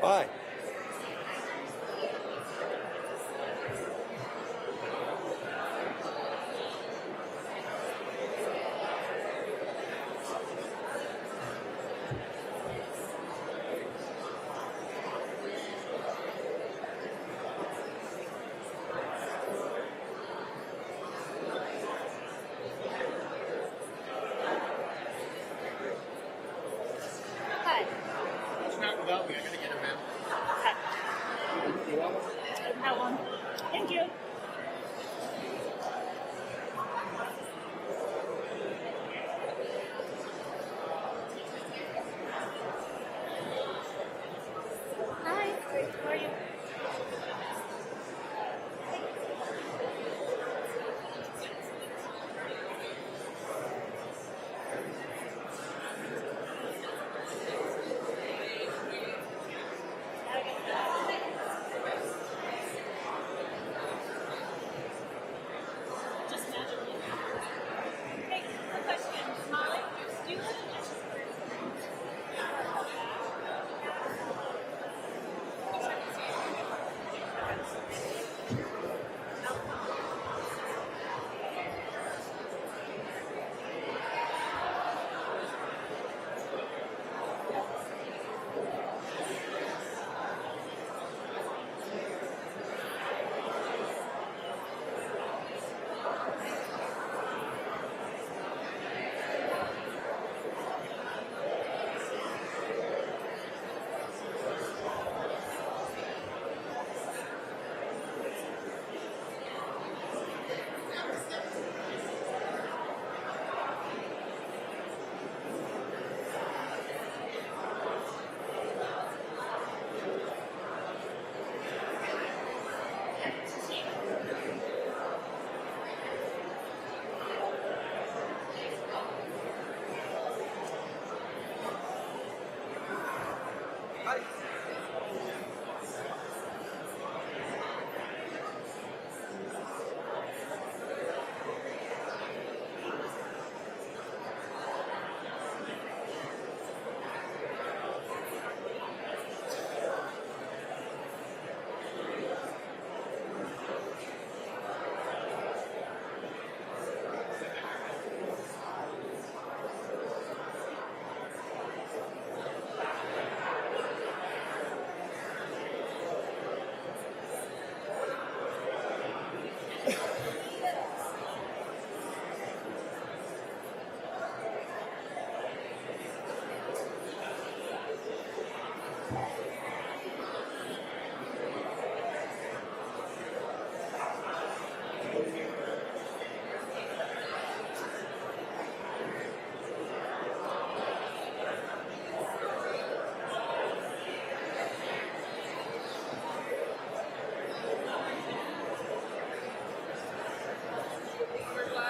Bye. Hi. Not without me. I gotta get a map. You want one? That one. Thank you. Hi. How are you? Just magically. Hey, a question. Molly, do you want to just...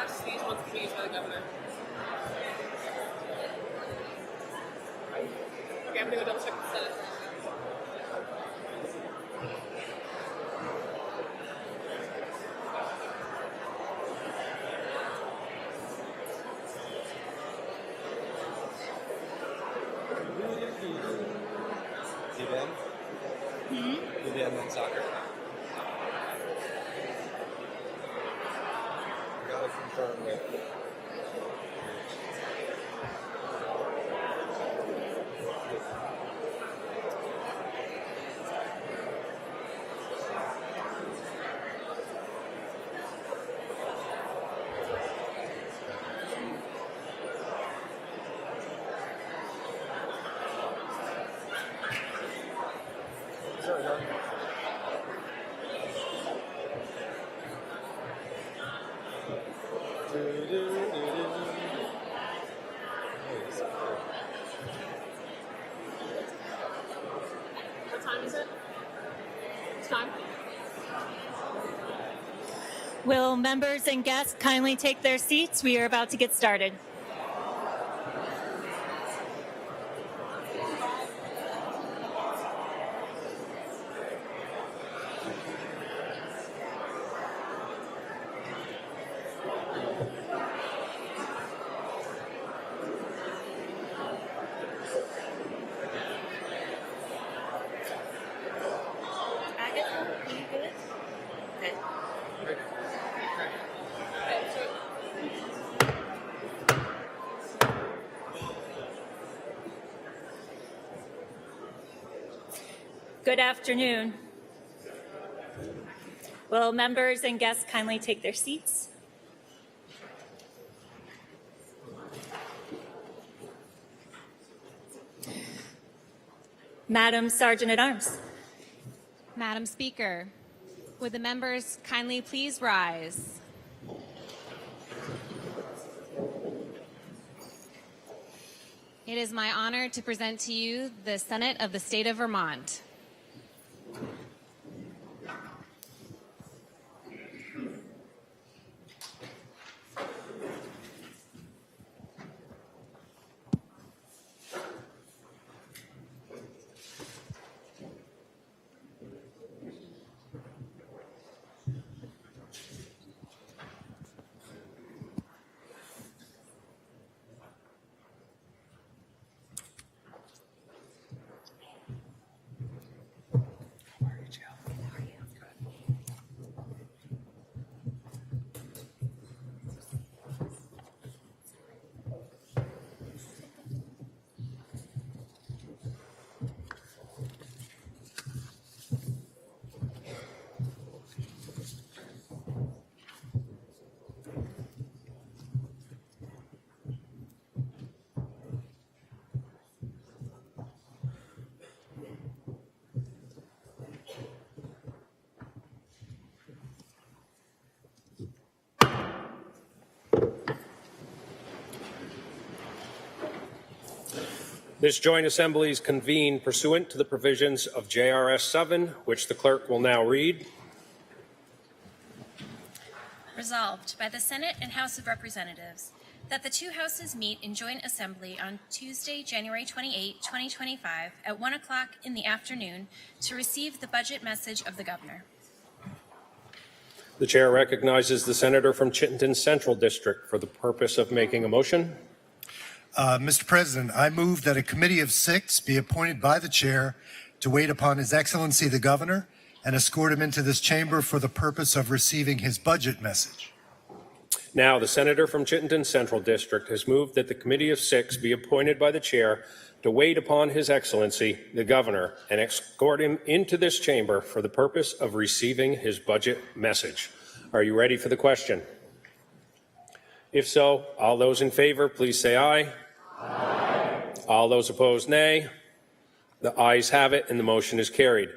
Speech wants to be by the governor. Okay, I'm gonna go double check the Senate. Do the men's soccer? Gotta confirm with. Sure, no. What time is it? It's time. Will members and guests kindly take their seats? We are about to get started. Good afternoon. Will members and guests kindly take their seats? Madam Sergeant at Arms. Madam Speaker, would the members kindly please rise? It is my honor to present to you the Senate of the State of Vermont. This joint assembly is convened pursuant to the provisions of JRS 7, which the clerk will now read. Resolved by the Senate and House of Representatives that the two houses meet in joint assembly on Tuesday, January 28, 2025 at 1 o'clock in the afternoon to receive the budget message of the governor. The chair recognizes the senator from Chittenden Central District for the purpose of making a motion. Mr. President, I move that a committee of 6 be appointed by the chair to wait upon His Excellency the Governor and escort him into this chamber for the purpose of receiving his budget message. Now, the senator from Chittenden Central District has moved that the committee of 6 be appointed by the chair to wait upon His Excellency the Governor and escort him into this chamber for the purpose of receiving his budget message. Are you ready for the question? If so, all those in favor, please say aye. Aye. All those opposed, nay. The ayes have it, and the motion is carried.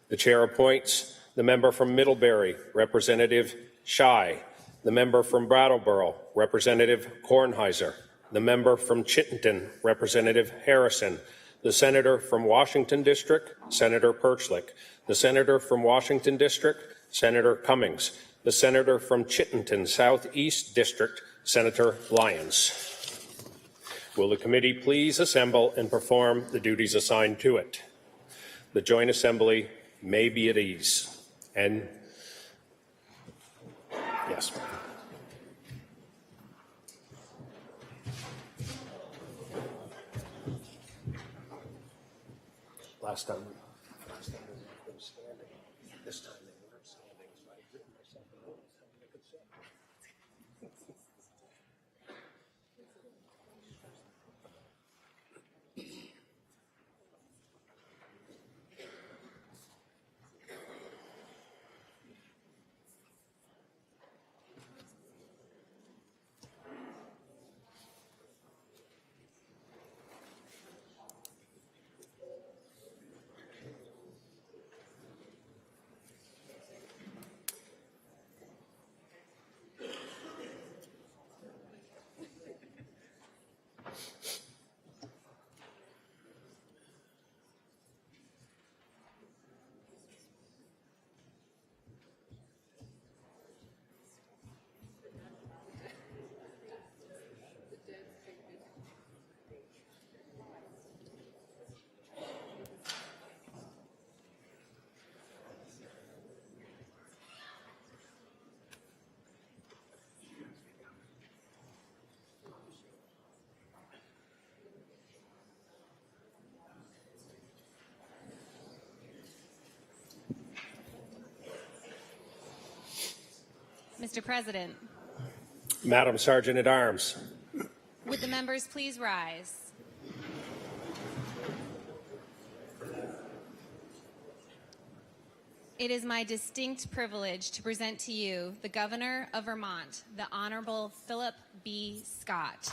The chair appoints the member from Middlebury, Representative Schy, the member from Brattleboro, Representative Kornheiser, the member from Chittenden, Representative Harrison, the senator from Washington District, Senator Perchlik, the senator from Washington District, Senator Cummings, the senator from Chittenden Southeast District, Senator Lyons. Will the committee please assemble and perform the duties assigned to it? The joint assembly may be at ease. And yes. Last time they were standing. This time they weren't standing. So I had written myself a note something I could say. Mr. President, Madam Sergeant at Arms. would the members please rise? it is my distinct privilege to present to you the Governor of Vermont, the Honorable Philip B. Scott.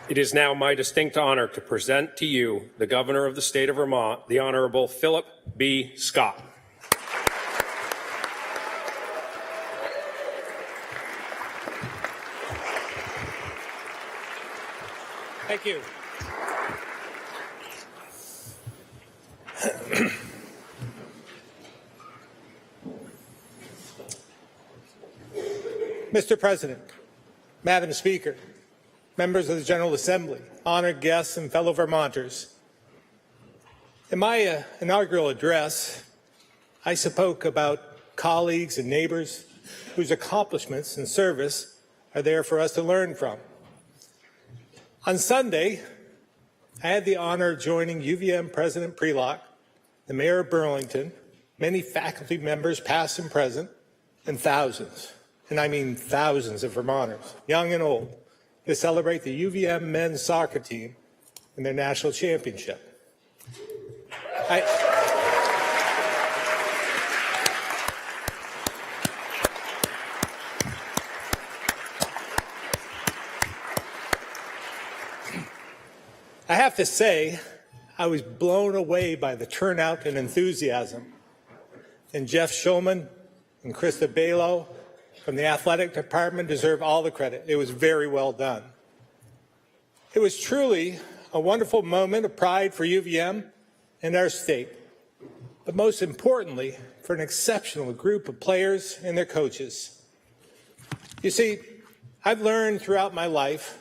It is now my distinct honor to present to you the Governor of the State of Vermont, the Honorable Philip B. Scott. Thank you. Mr. President, Madam Speaker, members of the General Assembly, honored guests, and fellow Vermonters. In my inaugural address, I spoke about colleagues and neighbors whose accomplishments and service are there for us to learn from. On Sunday, I had the honor of joining UVM President Prelock, the Mayor of Burlington, many faculty members past and present, and thousands, and I mean thousands of Vermonters, young and old, to celebrate the UVM men's soccer team in their national championship. I have to say, I was blown away by the turnout and enthusiasm. And Jeff Schulman and Krista Balo from the athletic department deserve all the credit. It was very well done. It was truly a wonderful moment of pride for UVM and our state, but most importantly, for an exceptional group of players and their coaches. You see, I've learned throughout my life,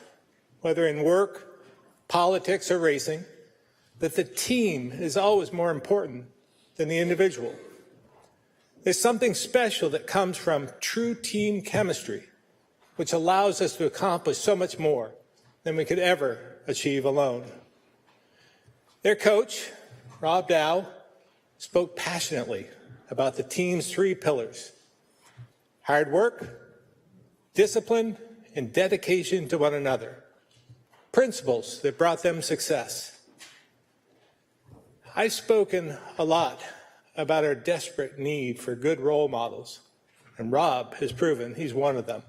whether in work, politics, or racing, that the team is always more important than the individual. There's something special that comes from true team chemistry, which allows us to accomplish so much more than we could ever achieve alone. Their coach, Rob Dow, spoke passionately about the team's three pillars: hard work, discipline, and dedication to one another, principles that brought them success. I've spoken a lot about our desperate need for good role models, and Rob has proven he's one of them.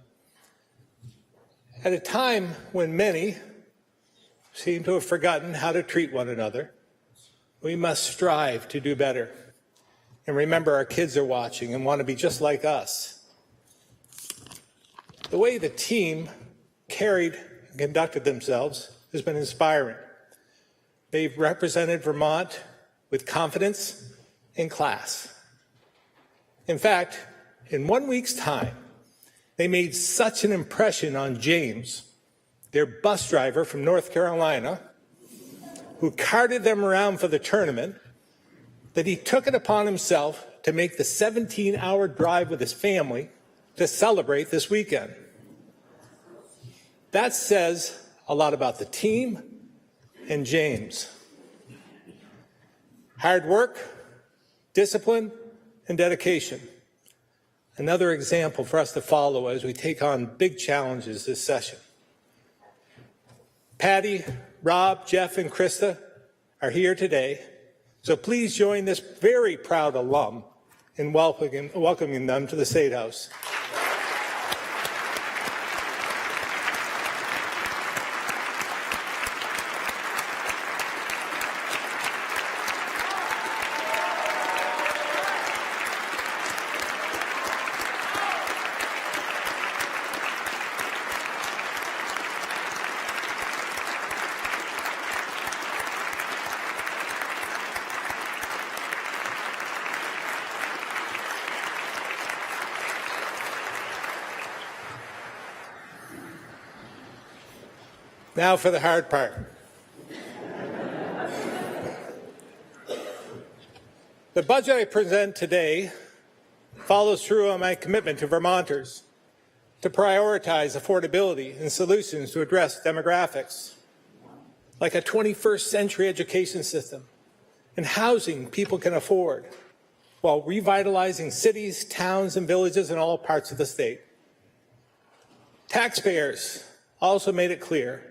At a time when many seem to have forgotten how to treat one another, we must strive to do better and remember our kids are watching and want to be just like us. The way the team carried and conducted themselves has been inspiring. They've represented Vermont with confidence and class. In fact, in 1 week's time, they made such an impression on James, their bus driver from North Carolina, who carted them around for the tournament, that he took it upon himself to make the 17-hour drive with his family to celebrate this weekend. That says a lot about the team and James. Hard work, discipline, and dedication. another example for us to follow as we take on big challenges this session. Patty, Rob, Jeff, and Krista are here today, so please join this very proud alum in welcoming them to the State House. Now for the hard part. The budget I present today follows through on my commitment to Vermonters to prioritize affordability and solutions to address demographics, like a 21st century education system and housing people can afford, while revitalizing cities, towns, and villages in all parts of the state. Taxpayers also made it clear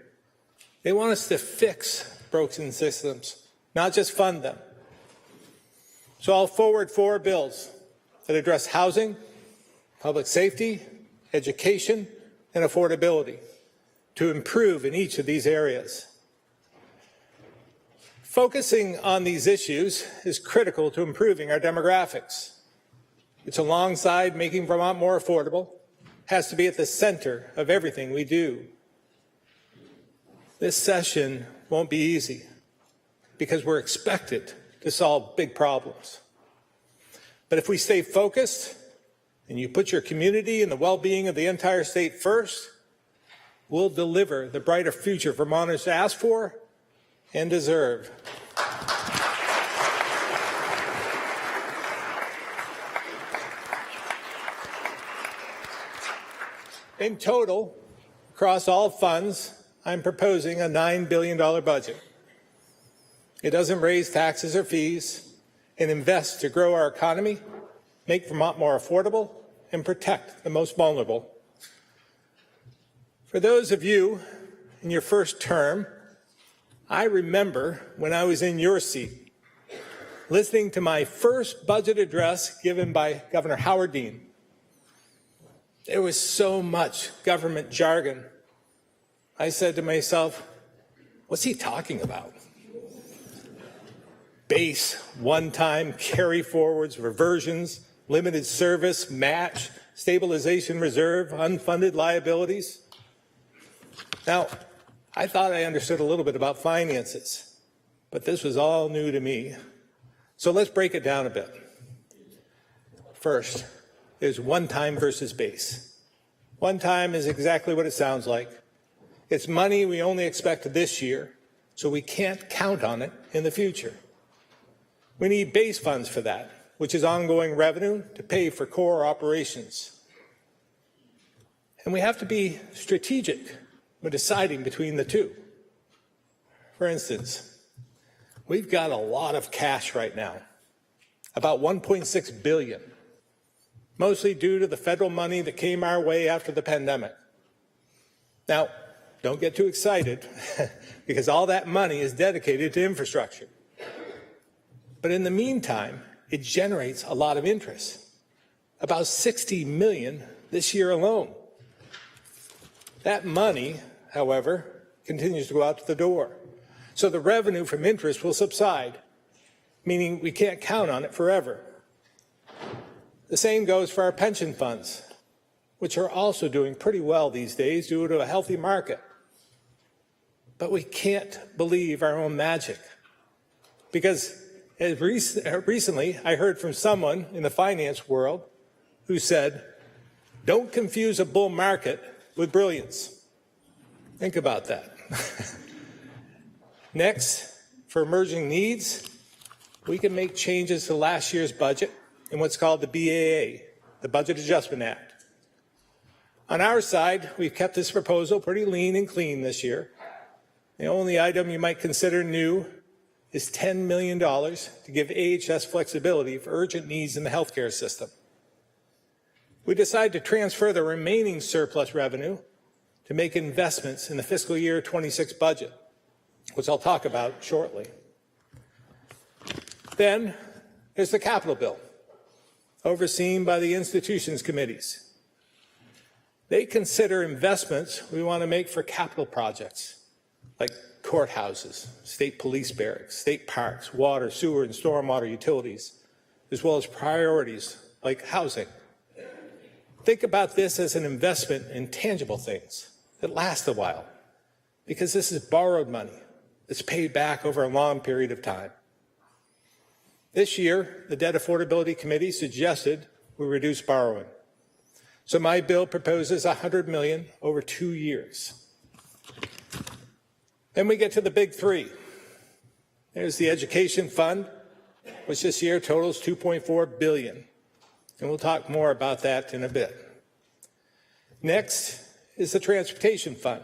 they want us to fix broken systems, not just fund them. So I'll forward 4 bills that address housing, public safety, education, and affordability to improve in each of these areas. Focusing on these issues is critical to improving our demographics, which, alongside making Vermont more affordable, has to be at the center of everything we do. This session won't be easy because we're expected to solve big problems. But if we stay focused and you put your community and the well-being of the entire state first, we'll deliver the brighter future Vermonters ask for and deserve. In total, across all funds, I'm proposing a $9 billion budget. It doesn't raise taxes or fees and invests to grow our economy, make Vermont more affordable, and protect the most vulnerable. For those of you in your first term, I remember when I was in your seat, listening to my first budget address given by Governor Howard Dean. There was so much government jargon. I said to myself, what's he talking about? Base, one-time, carry forwards, reversions, limited service, match, stabilization reserve, unfunded liabilities. Now, I thought I understood a little bit about finances, but this was all new to me. So let's break it down a bit. First, there's one-time versus base. One-time is exactly what it sounds like. It's money we only expect this year, so we can't count on it in the future. We need base funds for that, which is ongoing revenue to pay for core operations. And we have to be strategic when deciding between the two. For instance, we've got a lot of cash right now, about $1.6 billion, mostly due to the federal money that came our way after the pandemic. Now, don't get too excited because all that money is dedicated to infrastructure. But in the meantime, it generates a lot of interest, about $60 million this year alone. That money, however, continues to go out the door. So the revenue from interest will subside, meaning we can't count on it forever. The same goes for our pension funds, which are also doing pretty well these days due to a healthy market. But we can't believe our own magic because recently I heard from someone in the finance world who said, don't confuse a bull market with brilliance. Think about that. Next, for emerging needs, we can make changes to last year's budget in what's called the BAA, the Budget Adjustment Act. On our side, we've kept this proposal pretty lean and clean this year. The only item you might consider new is $10 million to give AHS flexibility for urgent needs in the healthcare system. we decided to transfer the remaining surplus revenue to make investments in the fiscal year 26 budget, which I'll talk about shortly. Then there's the capital bill, overseen by the institutions committees. They consider investments we want to make for capital projects like courthouses, state police barracks, state parks, water, sewer, and stormwater utilities, as well as priorities like housing. Think about this as an investment in tangible things that last a while, because this is borrowed money that's paid back over a long period of time. This year, the Debt Affordability Committee suggested we reduce borrowing. So my bill proposes $100 million over 2 years. Then we get to the big three. There's the education fund, which this year totals $2.4 billion. And we'll talk more about that in a bit. Next is the transportation fund,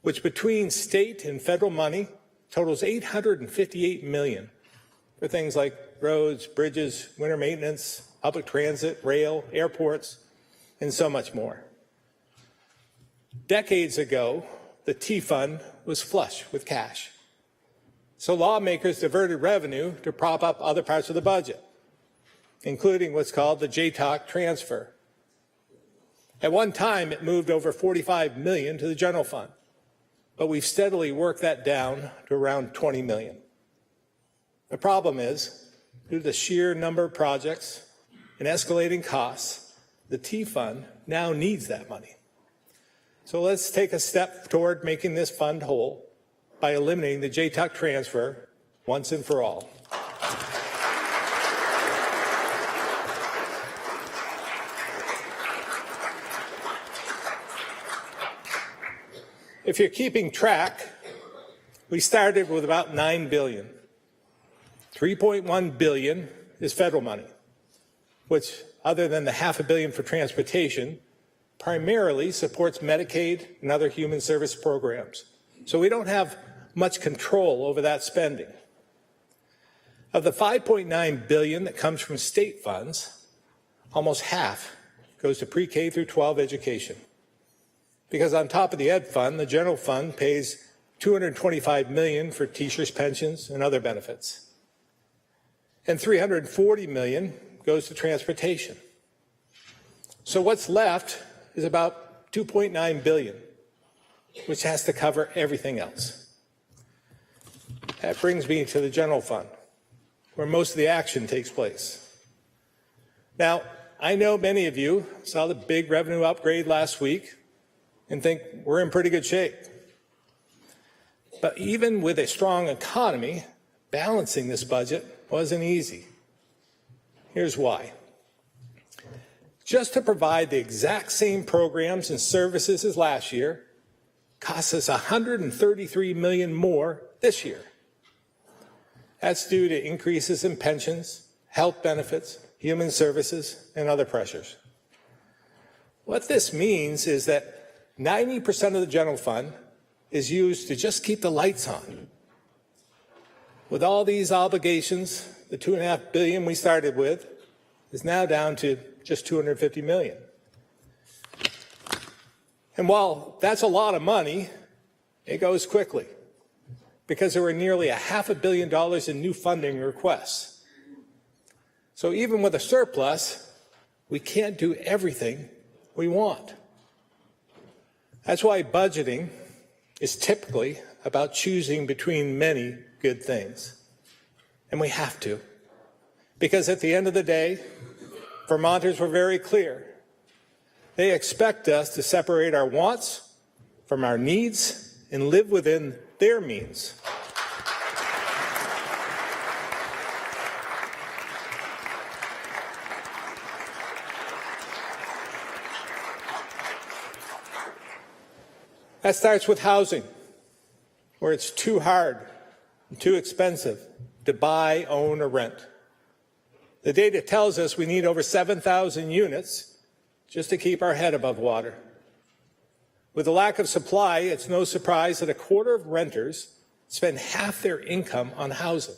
which between state and federal money totals $858 million for things like roads, bridges, winter maintenance, public transit, rail, airports, and so much more. Decades ago, the T fund was flush with cash. So lawmakers diverted revenue to prop up other parts of the budget, including what's called the JTOC transfer. At one time, it moved over $45 million to the general fund, but we've steadily worked that down to around $20 million. The problem is, due to the sheer number of projects and escalating costs, the T fund now needs that money. So let's take a step toward making this fund whole by eliminating the JTOC transfer once and for all. If you're keeping track, we started with about $9 billion. $3.1 billion is federal money, which, other than the $500 million for transportation, primarily supports Medicaid and other human service programs. So we don't have much control over that spending. Of the $5.9 billion that comes from state funds, almost half goes to pre-K through 12 education. Because on top of the ed fund, the general fund pays $225 million for teachers' pensions and other benefits. And $340 million goes to transportation. So what's left is about $2.9 billion, which has to cover everything else. That brings me to the general fund, where most of the action takes place. Now, I know many of you saw the big revenue upgrade last week and think we're in pretty good shape. But even with a strong economy, balancing this budget wasn't easy. Here's why. Just to provide the exact same programs and services as last year costs us $133 million more this year. That's due to increases in pensions, health benefits, human services, and other pressures. What this means is that 90% of the general fund is used to just keep the lights on. With all these obligations, the $2.5 billion we started with is now down to just $250 million. And while that's a lot of money, it goes quickly because there were nearly $500 million in new funding requests. So even with a surplus, we can't do everything we want. That's why budgeting is typically about choosing between many good things. And we have to. Because at the end of the day, Vermonters were very clear. They expect us to separate our wants from our needs and live within their means. That starts with housing, where it's too hard and too expensive to buy, own, or rent. The data tells us we need over 7,000 units just to keep our head above water. With the lack of supply, it's no surprise that a quarter of renters spend half their income on housing,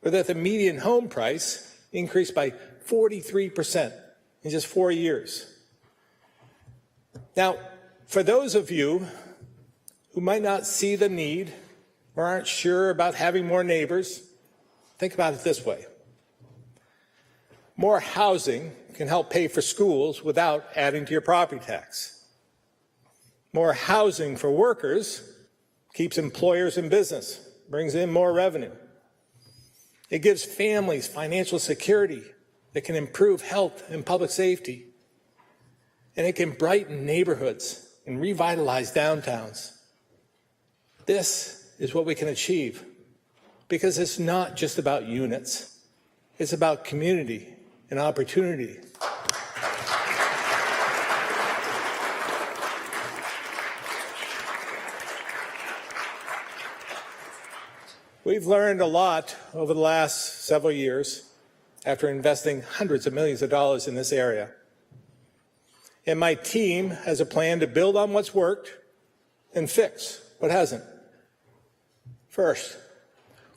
or that the median home price increased by 43% in just 4 years. Now, for those of you who might not see the need or aren't sure about having more neighbors, think about it this way. More housing can help pay for schools without adding to your property tax. More housing for workers keeps employers in business, brings in more revenue. It gives families financial security that can improve health and public safety. And it can brighten neighborhoods and revitalize downtowns. This is what we can achieve because it's not just about units. It's about community and opportunity. We've learned a lot over the last several years after investing hundreds of millions of dollars in this area. And my team has a plan to build on what's worked and fix what hasn't. First,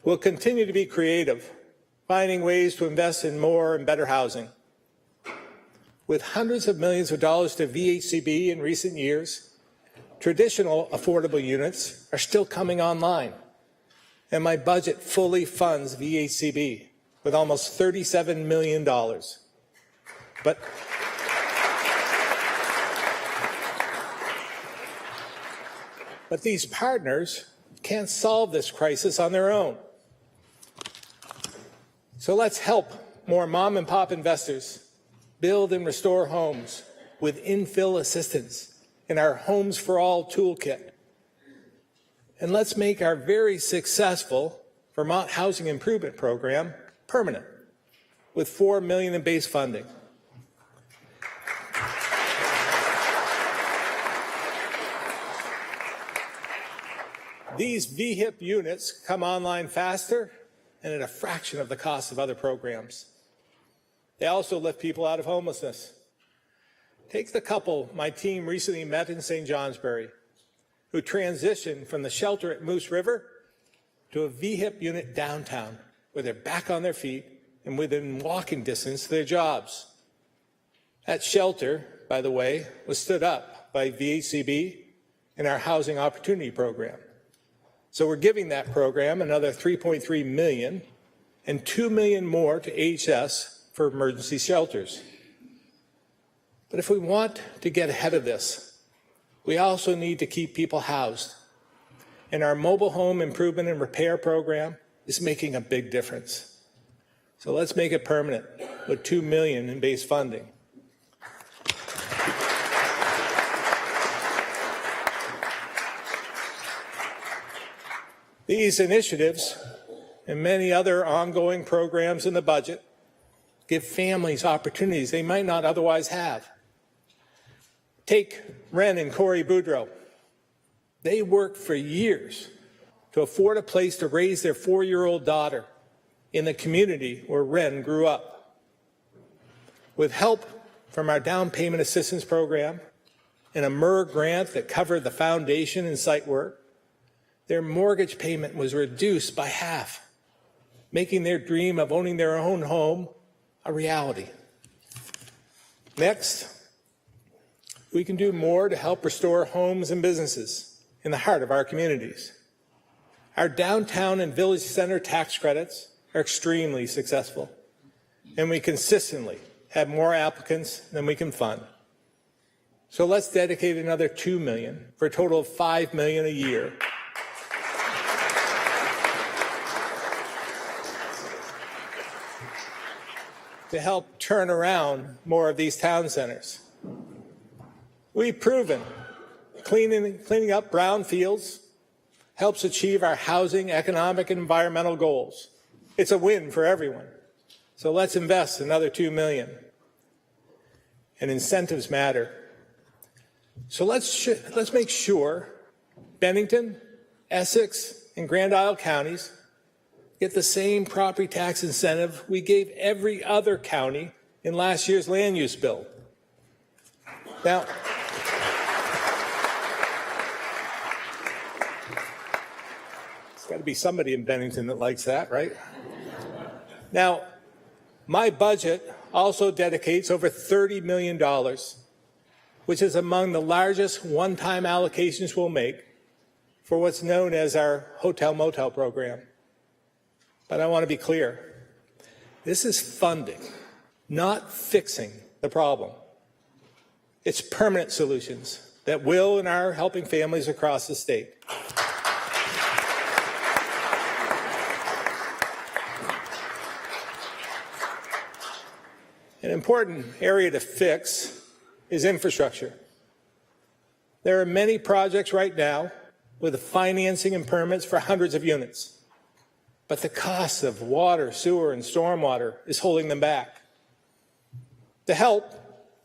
we'll continue to be creative, finding ways to invest in more and better housing. With hundreds of millions of dollars to VHCB in recent years, traditional affordable units are still coming online. And my budget fully funds VHCB with almost $37 million. But these partners can't solve this crisis on their own. So let's help more mom and pop investors build and restore homes with infill assistance in our Homes for All toolkit. And let's make our very successful Vermont Housing Improvement Program permanent with $4 million in base funding. These VHIP units come online faster and at a fraction of the cost of other programs. They also lift people out of homelessness. Take the couple my team recently met in St. Johnsbury, who transitioned from the shelter at Moose River to a VHIP unit downtown, where they're back on their feet and within walking distance to their jobs. That shelter, by the way, was stood up by VHCB in our Housing Opportunity Program. So we're giving that program another $3.3 million and $2 million more to HS for emergency shelters. But if we want to get ahead of this, we also need to keep people housed. And our mobile home improvement and repair program is making a big difference. So let's make it permanent with $2 million in base funding. These initiatives and many other ongoing programs in the budget give families opportunities they might not otherwise have. Take Ren and Corey Boudreau. They worked for years to afford a place to raise their 4-year-old daughter in the community where Ren grew up. With help from our down payment assistance program and a MER grant that covered the foundation and site work, their mortgage payment was reduced by half, making their dream of owning their own home a reality. Next, we can do more to help restore homes and businesses in the heart of our communities. Our downtown and village center tax credits are extremely successful, and we consistently have more applicants than we can fund. So let's dedicate another $2 million for a total of $5 million a year to help turn around more of these town centers. We've proven cleaning up brownfields helps achieve our housing, economic, and environmental goals. It's a win for everyone. So let's invest another $2 million. And incentives matter. So let's make sure Bennington, Essex, and Grand Isle counties get the same property tax incentive we gave every other county in last year's land use bill. Now, there's got to be somebody in Bennington that likes that, right? Now, my budget also dedicates over $30 million, which is among the largest one-time allocations we'll make for what's known as our hotel-motel program. But I want to be clear. This is funding, not fixing the problem. It's permanent solutions that will and are helping families across the state. An important area to fix is infrastructure. There are many projects right now with the financing and permits for hundreds of units, but the cost of water, sewer, and stormwater is holding them back. To help,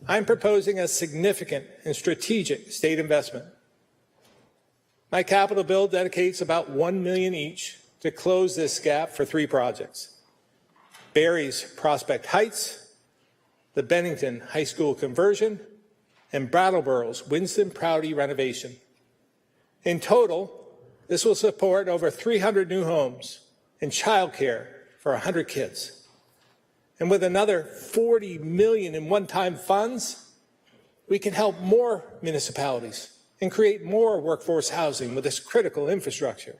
I'm proposing a significant and strategic state investment. My capital bill dedicates about $1 million each to close this gap for 3 projects: Barry's Prospect Heights, the Bennington High School conversion, and Brattleboro's Winston Prouty renovation. In total, this will support over 300 new homes and childcare for 100 kids. And with another $40 million in one-time funds, we can help more municipalities and create more workforce housing with this critical infrastructure.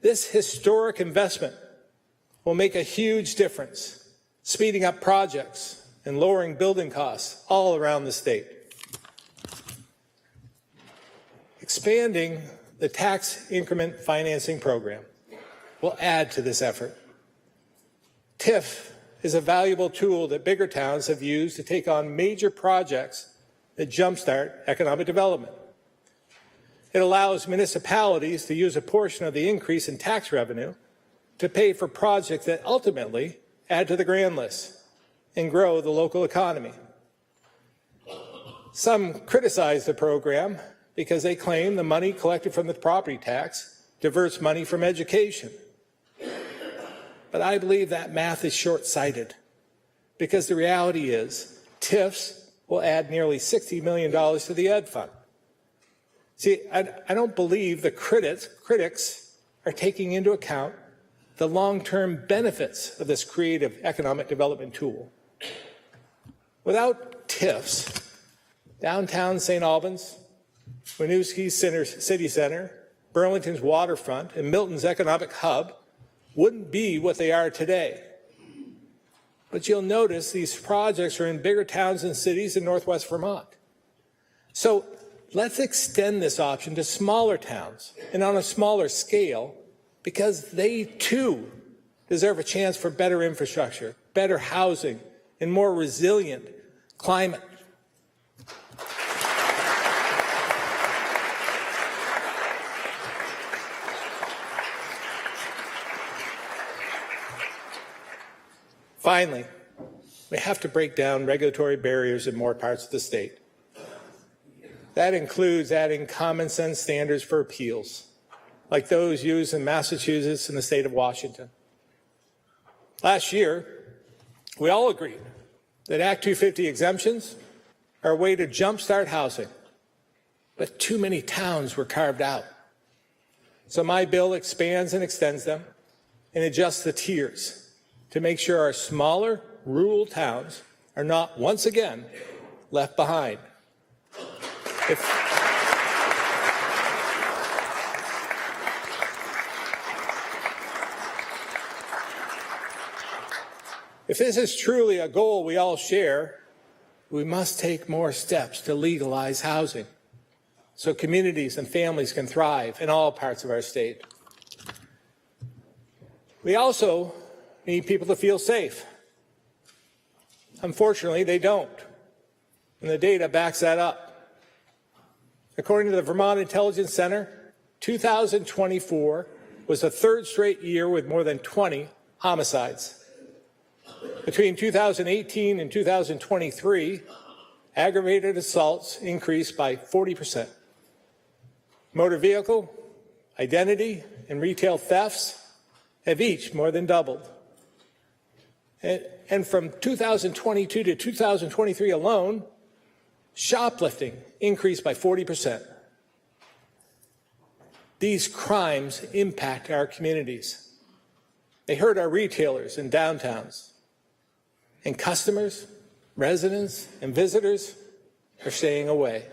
This historic investment will make a huge difference, speeding up projects and lowering building costs all around the state. Expanding the tax increment financing program will add to this effort. TIF is a valuable tool that bigger towns have used to take on major projects that jumpstart economic development. It allows municipalities to use a portion of the increase in tax revenue to pay for projects that ultimately add to the grand list and grow the local economy. Some criticize the program because they claim the money collected from the property tax diverts money from education. But I believe that math is short-sighted, because the reality is TIFs will add nearly $60 million to the ed fund. See, I don't believe the critics are taking into account the long-term benefits of this creative economic development tool. Without TIFs, downtown St. Albans, Winooski's City Center, Burlington's waterfront, and Milton's economic hub wouldn't be what they are today. But you'll notice these projects are in bigger towns and cities in Northwest Vermont. So let's extend this option to smaller towns and on a smaller scale, because they too deserve a chance for better infrastructure, better housing, and more resilient climate. Finally, we have to break down regulatory barriers in more parts of the state. That includes adding common sense standards for appeals, like those used in Massachusetts and the state of Washington. Last year, we all agreed that Act 250 exemptions are a way to jumpstart housing, but too many towns were carved out. So my bill expands and extends them and adjusts the tiers to make sure our smaller rural towns are not once again left behind. If this is truly a goal we all share, we must take more steps to legalize housing so communities and families can thrive in all parts of our state. We also need people to feel safe. Unfortunately, they don't, and the data backs that up. According to the Vermont Intelligence Center, 2024 was the 3rd straight year with more than 20 homicides. Between 2018 and 2023, aggravated assaults increased by 40%. Motor vehicle, identity, and retail thefts have each more than doubled. And from 2022 to 2023 alone, shoplifting increased by 40%. These crimes impact our communities. They hurt our retailers and downtowns. and customers, residents, and visitors are staying away.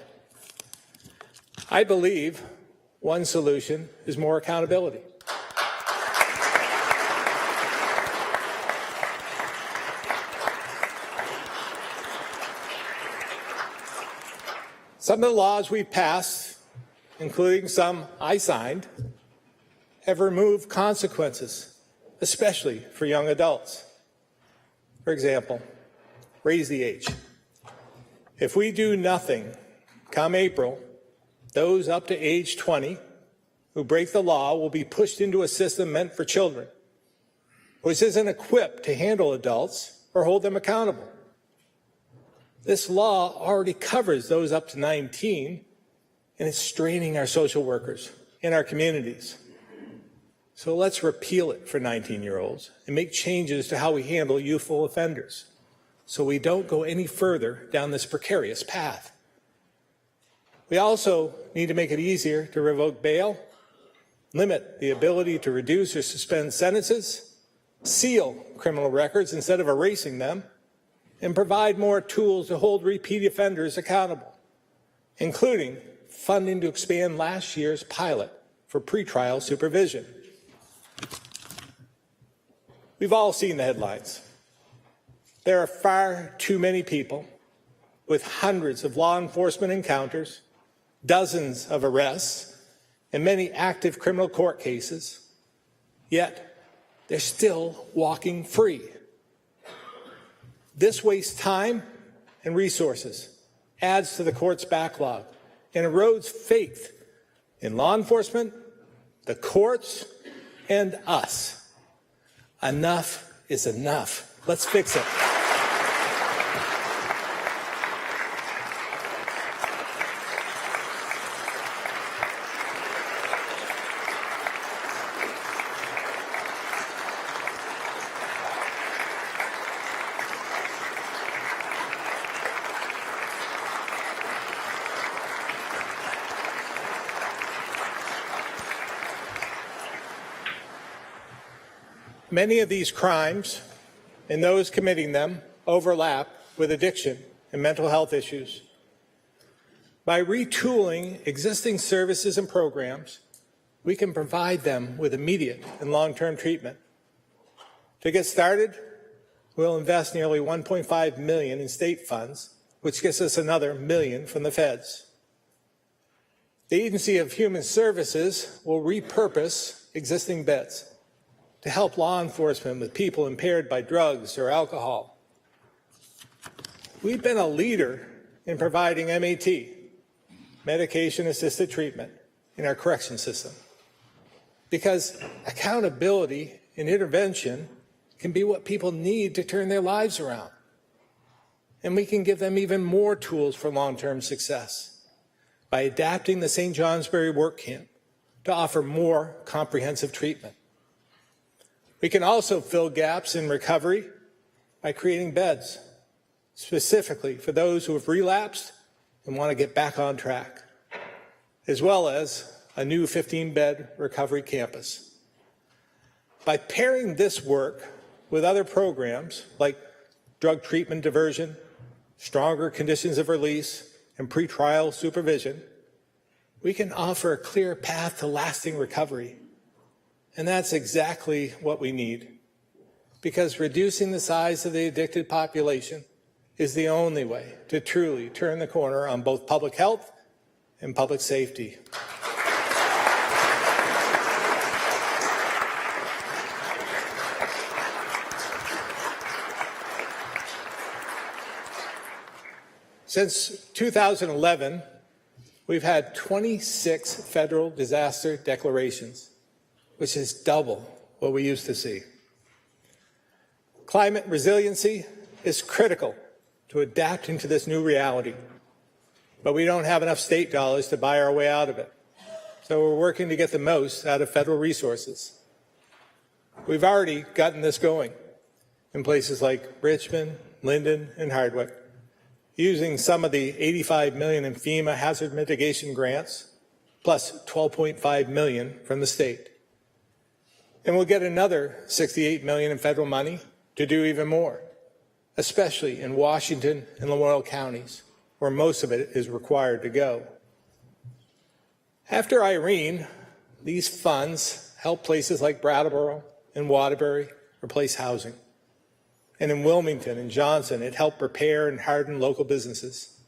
I believe one solution is more accountability. Some of the laws we've passed, including some I signed, have removed consequences, especially for young adults. For example, raise the age. If we do nothing, come April, those up to age 20 who break the law will be pushed into a system meant for children, which isn't equipped to handle adults or hold them accountable. This law already covers those up to 19, and it's straining our social workers in our communities. So let's repeal it for 19-year-olds and make changes to how we handle youthful offenders so we don't go any further down this precarious path. We also need to make it easier to revoke bail, limit the ability to reduce or suspend sentences, seal criminal records instead of erasing them, and provide more tools to hold repeat offenders accountable, including funding to expand last year's pilot for pretrial supervision. We've all seen the headlines. There are far too many people with hundreds of law enforcement encounters, dozens of arrests, and many active criminal court cases, yet they're still walking free. This wastes time and resources, adds to the court's backlog, and erodes faith in law enforcement, the courts, and us. Enough is enough. Let's fix it. Many of these crimes and those committing them overlap with addiction and mental health issues. By retooling existing services and programs, we can provide them with immediate and long-term treatment. To get started, we'll invest nearly $1.5 million in state funds, which gets us another $1 million from the feds. The Agency of Human Services will repurpose existing beds to help law enforcement with people impaired by drugs or alcohol. We've been a leader in providing MAT, medication-assisted treatment, in our correction system, because accountability and intervention can be what people need to turn their lives around. And we can give them even more tools for long-term success by adapting the St. Johnsbury Work Camp to offer more comprehensive treatment. We can also fill gaps in recovery by creating beds, specifically for those who have relapsed and want to get back on track, as well as a new 15-bed recovery campus. By pairing this work with other programs like drug treatment diversion, stronger conditions of release, and pretrial supervision, we can offer a clear path to lasting recovery. And that's exactly what we need, because reducing the size of the addicted population is the only way to truly turn the corner on both public health and public safety. Since 2011, we've had 26 federal disaster declarations, which is double what we used to see. Climate resiliency is critical to adapting to this new reality, but we don't have enough state dollars to buy our way out of it. So we're working to get the most out of federal resources. We've already gotten this going in places like Richmond, Linden, and Hardwick, using some of the $85 million in FEMA hazard mitigation grants, plus $12.5 million from the state. And we'll get another $68 million in federal money to do even more, especially in Washington and Lamoille counties, where most of it is required to go. After Irene, these funds helped places like Brattleboro and Waterbury replace housing. And in Wilmington and Johnson, it helped repair and harden local businesses.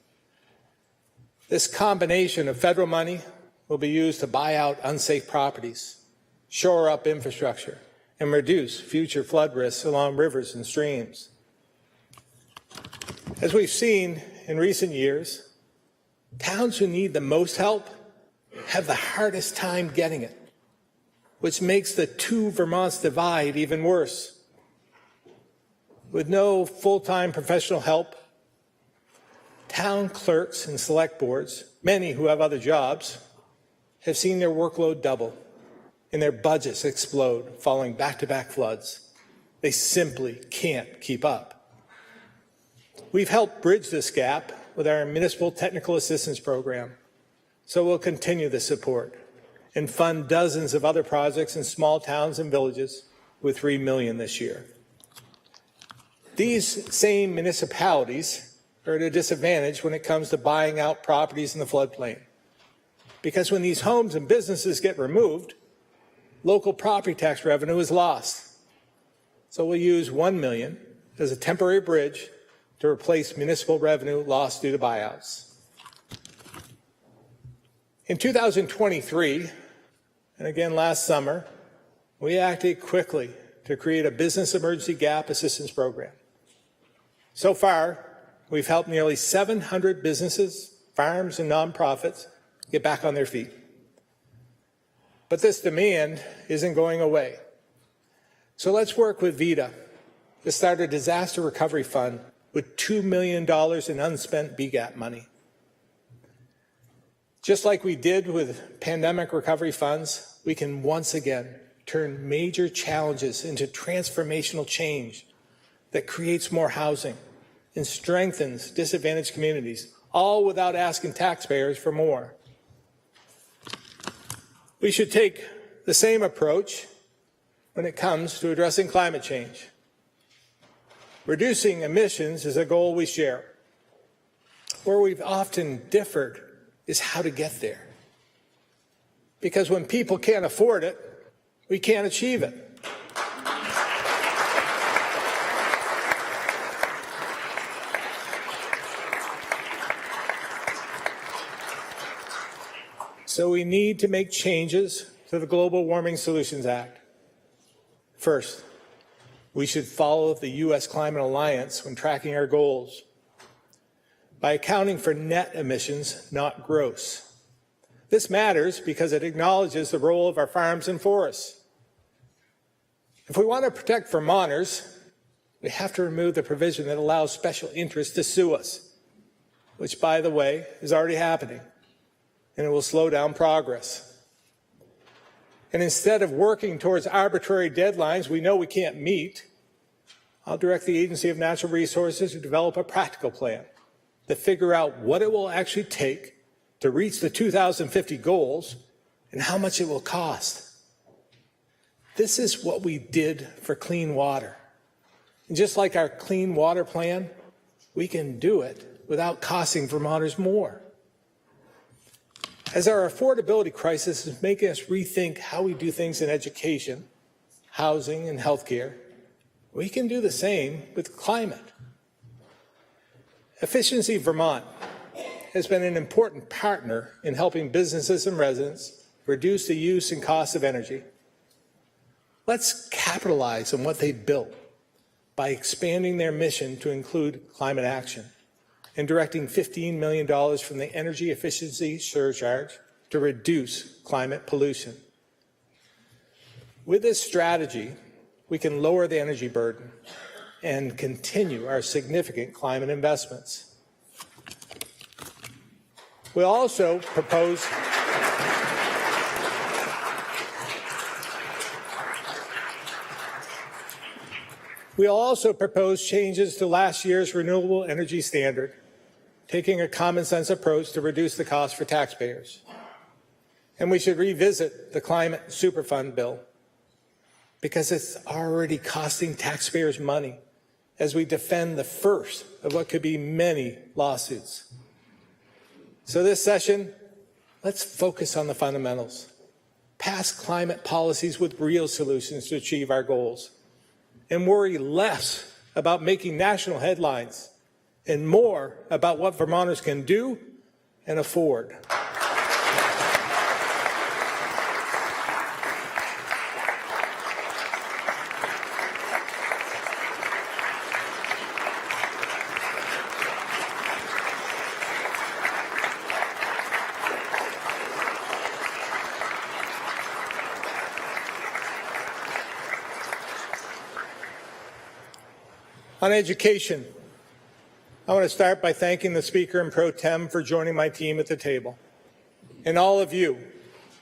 This combination of federal money will be used to buy out unsafe properties, shore up infrastructure, and reduce future flood risks along rivers and streams. As we've seen in recent years, towns who need the most help have the hardest time getting it, which makes the two Vermonts divide even worse. With no full-time professional help, town clerks and select boards, many who have other jobs, have seen their workload double and their budgets explode following back-to-back floods. They simply can't keep up. We've helped bridge this gap with our Municipal Technical Assistance Program, so we'll continue this support and fund dozens of other projects in small towns and villages with $3 million this year. These same municipalities are at a disadvantage when it comes to buying out properties in the floodplain, because when these homes and businesses get removed, local property tax revenue is lost. So we'll use $1 million as a temporary bridge to replace municipal revenue lost due to buyouts. In 2023, and again last summer, we acted quickly to create a business emergency gap assistance program. So far, we've helped nearly 700 businesses, farms, and nonprofits get back on their feet. But this demand isn't going away. So let's work with VITA to start a disaster recovery fund with $2 million in unspent BGAP money. Just like we did with pandemic recovery funds, we can once again turn major challenges into transformational change that creates more housing and strengthens disadvantaged communities, all without asking taxpayers for more. We should take the same approach when it comes to addressing climate change. Reducing emissions is a goal we share. Where we've often differed is how to get there. Because when people can't afford it, we can't achieve it. So we need to make changes to the Global Warming Solutions Act. First, we should follow the U.S. Climate Alliance when tracking our goals by accounting for net emissions, not gross. This matters because it acknowledges the role of our farms and forests. If we want to protect Vermonters, we have to remove the provision that allows special interests to sue us, which, by the way, is already happening, and it will slow down progress. And instead of working towards arbitrary deadlines we know we can't meet, I'll direct the Agency of Natural Resources to develop a practical plan to figure out what it will actually take to reach the 2050 goals and how much it will cost. This is what we did for clean water. And just like our clean water plan, we can do it without costing Vermonters more. As our affordability crisis is making us rethink how we do things in education, housing, and healthcare, we can do the same with climate. Efficiency Vermont has been an important partner in helping businesses and residents reduce the use and cost of energy. Let's capitalize on what they built by expanding their mission to include climate action and directing $15 million from the energy efficiency surcharge to reduce climate pollution. With this strategy, we can lower the energy burden and continue our significant climate investments. We also propose changes to last year's renewable energy standard, taking a common sense approach to reduce the cost for taxpayers. And we should revisit the Climate Superfund bill because it's already costing taxpayers money as we defend the first of what could be many lawsuits. So this session, let's focus on the fundamentals. Pass climate policies with real solutions to achieve our goals, and worry less about making national headlines and more about what Vermonters can do and afford. On education, I want to start by thanking the Speaker and Pro Tem for joining my team at the table, and all of you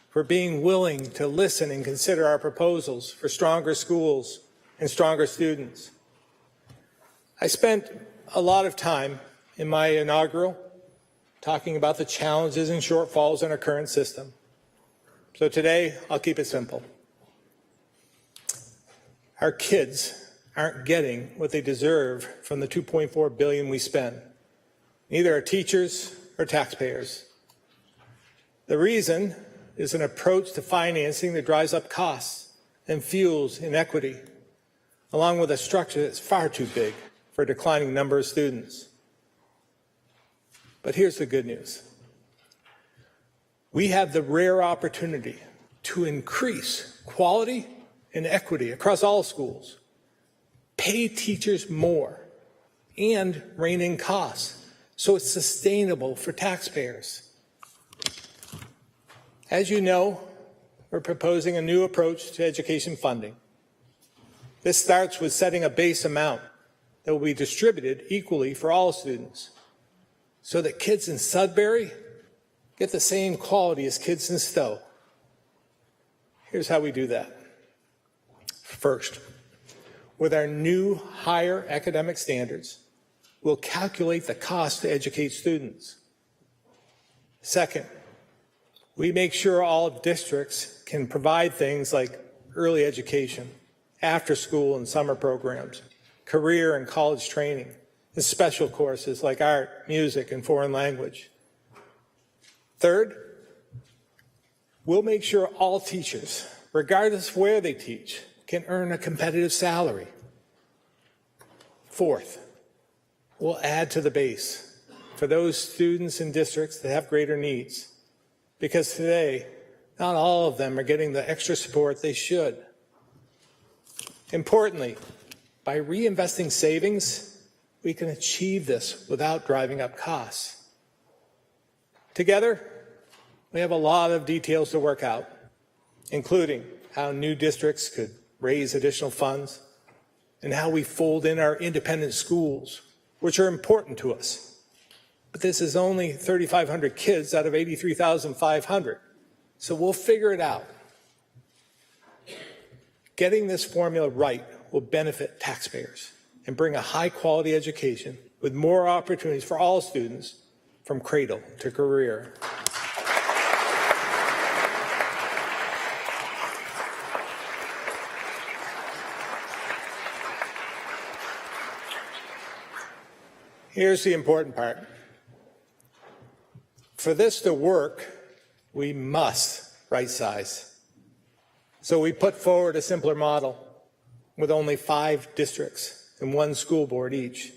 for being willing to listen and consider our proposals for stronger schools and stronger students. I spent a lot of time in my inaugural talking about the challenges and shortfalls in our current system. So today, I'll keep it simple. Our kids aren't getting what they deserve from the $2.4 billion we spend. Neither are teachers or taxpayers. The reason is an approach to financing that drives up costs and fuels inequity, along with a structure that's far too big for a declining number of students. But here's the good news. We have the rare opportunity to increase quality and equity across all schools, pay teachers more, and rein in costs so it's sustainable for taxpayers. As you know, we're proposing a new approach to education funding. This starts with setting a base amount that will be distributed equally for all students so that kids in Sudbury get the same quality as kids in Stowe. Here's how we do that. First, with our new higher academic standards, we'll calculate the cost to educate students. Second, we make sure all districts can provide things like early education, after school and summer programs, career and college training, and special courses like art, music, and foreign language. Third, we'll make sure all teachers, regardless of where they teach, can earn a competitive salary. Fourth, we'll add to the base for those students in districts that have greater needs, because today, not all of them are getting the extra support they should. Importantly, by reinvesting savings, we can achieve this without driving up costs. Together, we have a lot of details to work out, including how new districts could raise additional funds, and how we fold in our independent schools, which are important to us. But this is only 3,500 kids out of 83,500, so we'll figure it out. Getting this formula right will benefit taxpayers and bring a high-quality education with more opportunities for all students from cradle to career. Here's the important part. For this to work, we must right-size. So we put forward a simpler model with only 5 districts and 1 school board each.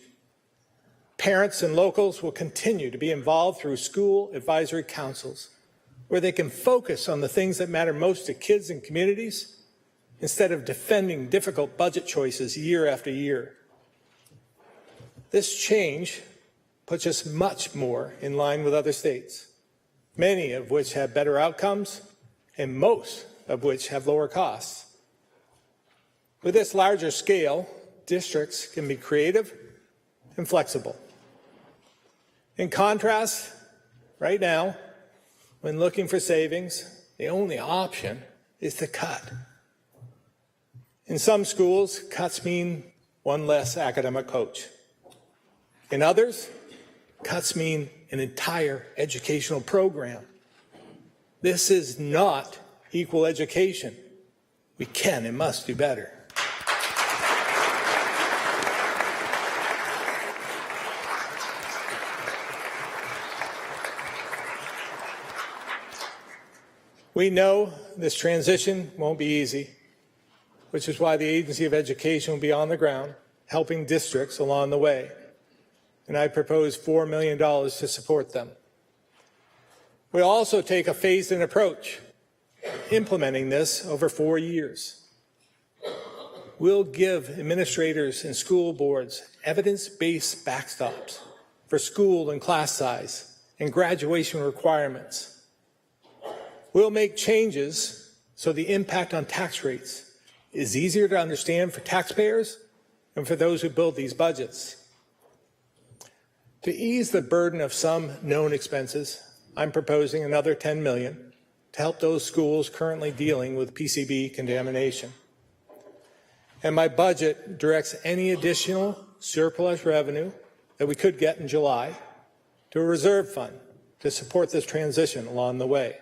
Parents and locals will continue to be involved through school advisory councils, where they can focus on the things that matter most to kids and communities instead of defending difficult budget choices year after year. This change puts us much more in line with other states, many of which have better outcomes and most of which have lower costs. With this larger scale, districts can be creative and flexible. In contrast, right now, when looking for savings, the only option is to cut. In some schools, cuts mean 1 less academic coach. In others, cuts mean an entire educational program. This is not equal education. We can and must do better. We know this transition won't be easy, which is why the Agency of Education will be on the ground, helping districts along the way. And I propose $4 million to support them. We'll also take a phased-in approach, implementing this over 4 years. We'll give administrators and school boards evidence-based backstops for school and class size and graduation requirements. We'll make changes so the impact on tax rates is easier to understand for taxpayers and for those who build these budgets. To ease the burden of some known expenses, I'm proposing another $10 million to help those schools currently dealing with PCB contamination. And my budget directs any additional surplus revenue that we could get in July to a reserve fund to support this transition along the way.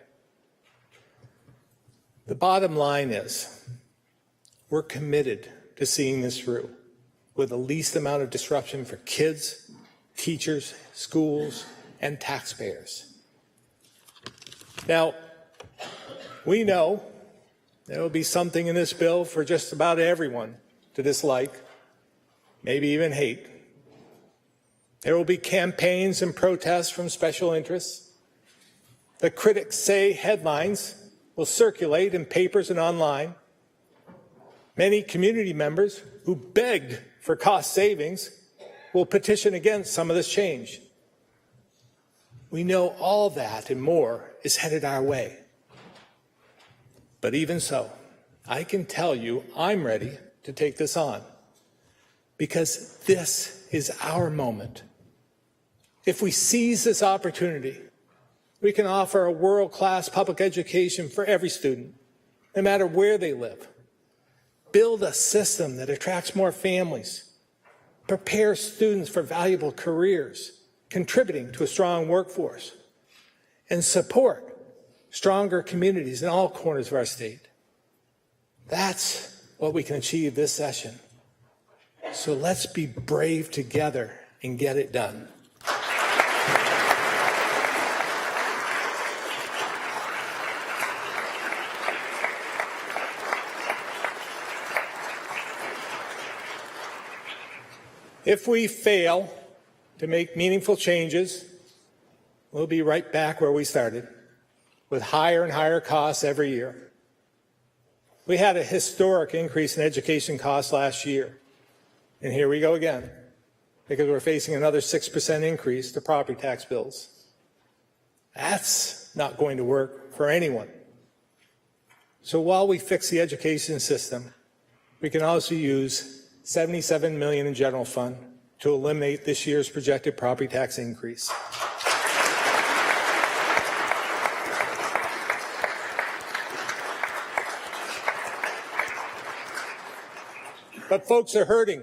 The bottom line is we're committed to seeing this through with the least amount of disruption for kids, teachers, schools, and taxpayers. Now, we know there will be something in this bill for just about everyone to dislike, maybe even hate. There will be campaigns and protests from special interests. The critics say headlines will circulate in papers and online. Many community members who begged for cost savings will petition against some of this change. We know all that and more is headed our way. But even so, I can tell you I'm ready to take this on because this is our moment. If we seize this opportunity, we can offer a world-class public education for every student, no matter where they live. Build a system that attracts more families, prepare students for valuable careers, contributing to a strong workforce, and support stronger communities in all corners of our state. That's what we can achieve this session. So let's be brave together and get it done. If we fail to make meaningful changes, we'll be right back where we started, with higher and higher costs every year. We had a historic increase in education costs last year, and here we go again, because we're facing another 6% increase to property tax bills. That's not going to work for anyone. So while we fix the education system, we can also use $77 million in general fund to eliminate this year's projected property tax increase. But folks are hurting,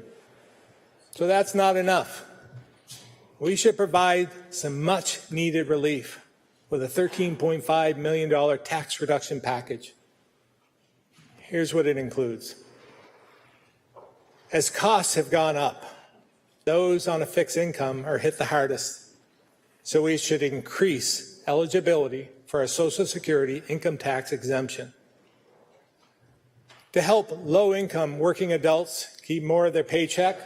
so that's not enough. We should provide some much needed relief with a $13.5 million tax reduction package. Here's what it includes. As costs have gone up, those on a fixed income are hit the hardest. So we should increase eligibility for a Social Security income tax exemption. To help low-income working adults keep more of their paycheck,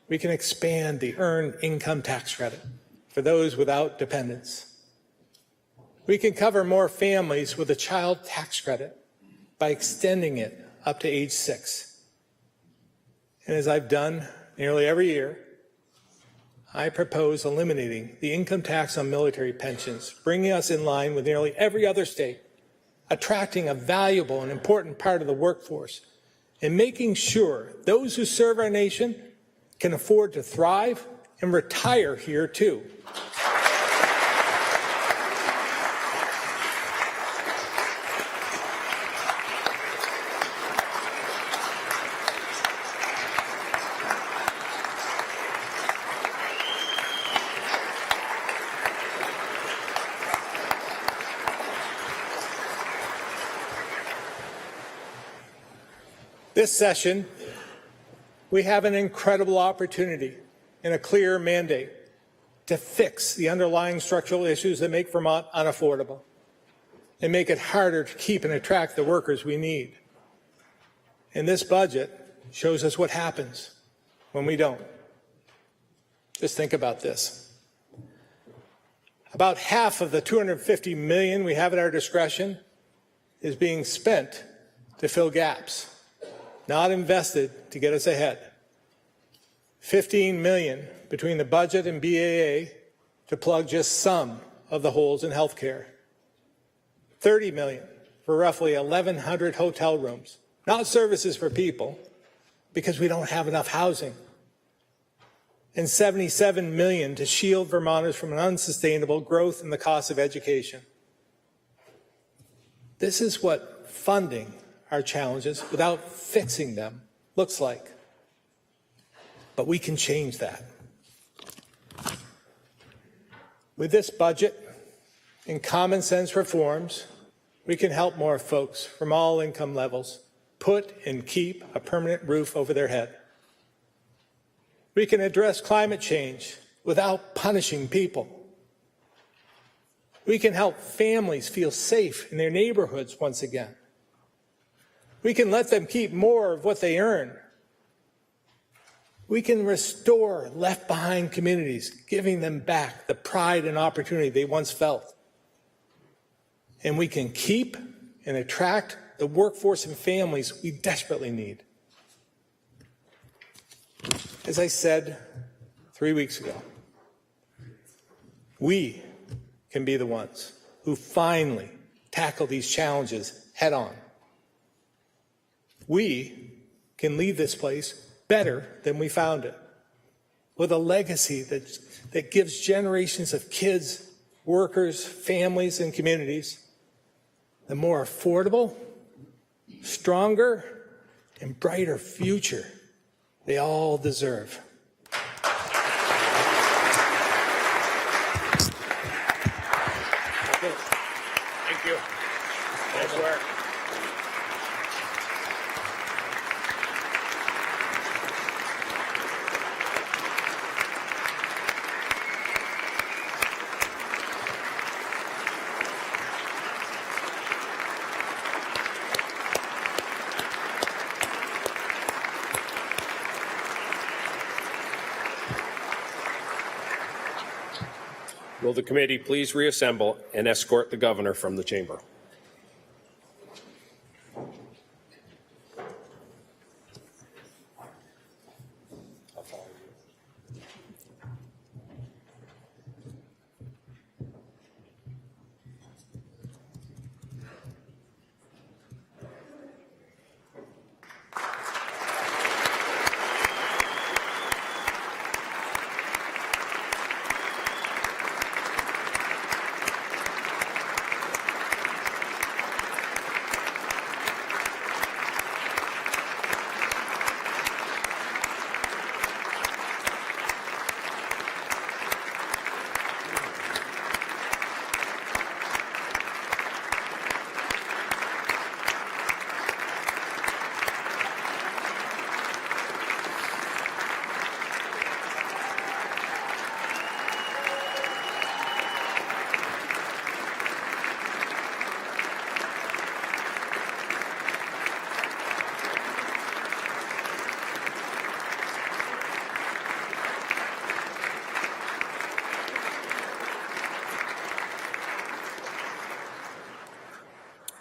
we can expand the earned income tax credit for those without dependents. We can cover more families with a child tax credit by extending it up to age 6. And as I've done nearly every year, I propose eliminating the income tax on military pensions, bringing us in line with nearly every other state, attracting a valuable and important part of the workforce, and making sure those who serve our nation can afford to thrive and retire here too. This session, we have an incredible opportunity and a clear mandate to fix the underlying structural issues that make Vermont unaffordable. and make it harder to keep and attract the workers we need. And this budget shows us what happens when we don't. Just think about this. About half of the $250 million we have at our discretion is being spent to fill gaps, not invested to get us ahead. $15 million between the budget and BAA to plug just some of the holes in health care. $30 million for roughly 1,100 hotel rooms, not services for people, because we don't have enough housing. And $77 million to shield Vermonters from an unsustainable growth in the cost of education. This is what funding our challenges without fixing them looks like. But we can change that. With this budget and common sense reforms, we can help more folks from all income levels put and keep a permanent roof over their head. We can address climate change without punishing people. We can help families feel safe in their neighborhoods once again. We can let them keep more of what they earn. We can restore left-behind communities, giving them back the pride and opportunity they once felt. And we can keep and attract the workforce and families we desperately need. As I said 3 weeks ago, we can be the ones who finally tackle these challenges head on. We can leave this place better than we found it, with a legacy that gives generations of kids, workers, families, and communities the more affordable, stronger, and brighter future they all deserve. Thank you. Nice work. Will the committee please reassemble and escort the governor from the chamber?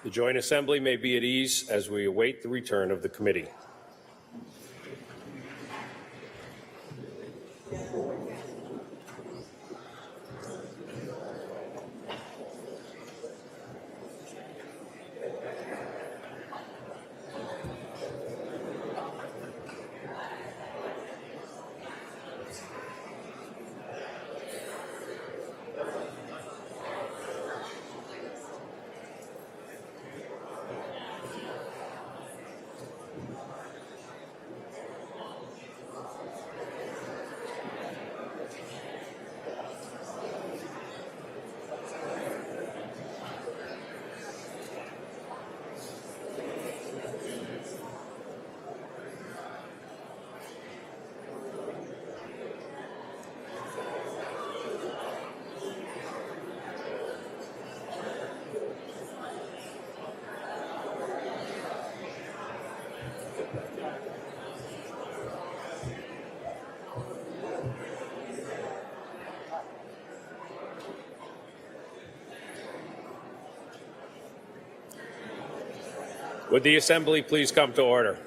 The joint assembly may be at ease as we await the return of the committee. Would the assembly please come to order?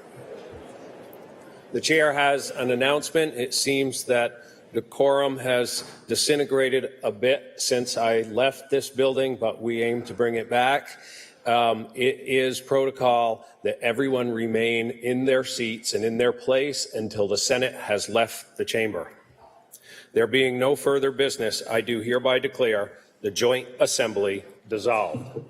The chair has an announcement. It seems that the quorum has disintegrated a bit since I left this building, but we aim to bring it back. It is protocol that everyone remain in their seats and in their place until the Senate has left the chamber. There being no further business, I do hereby declare the joint assembly dissolved.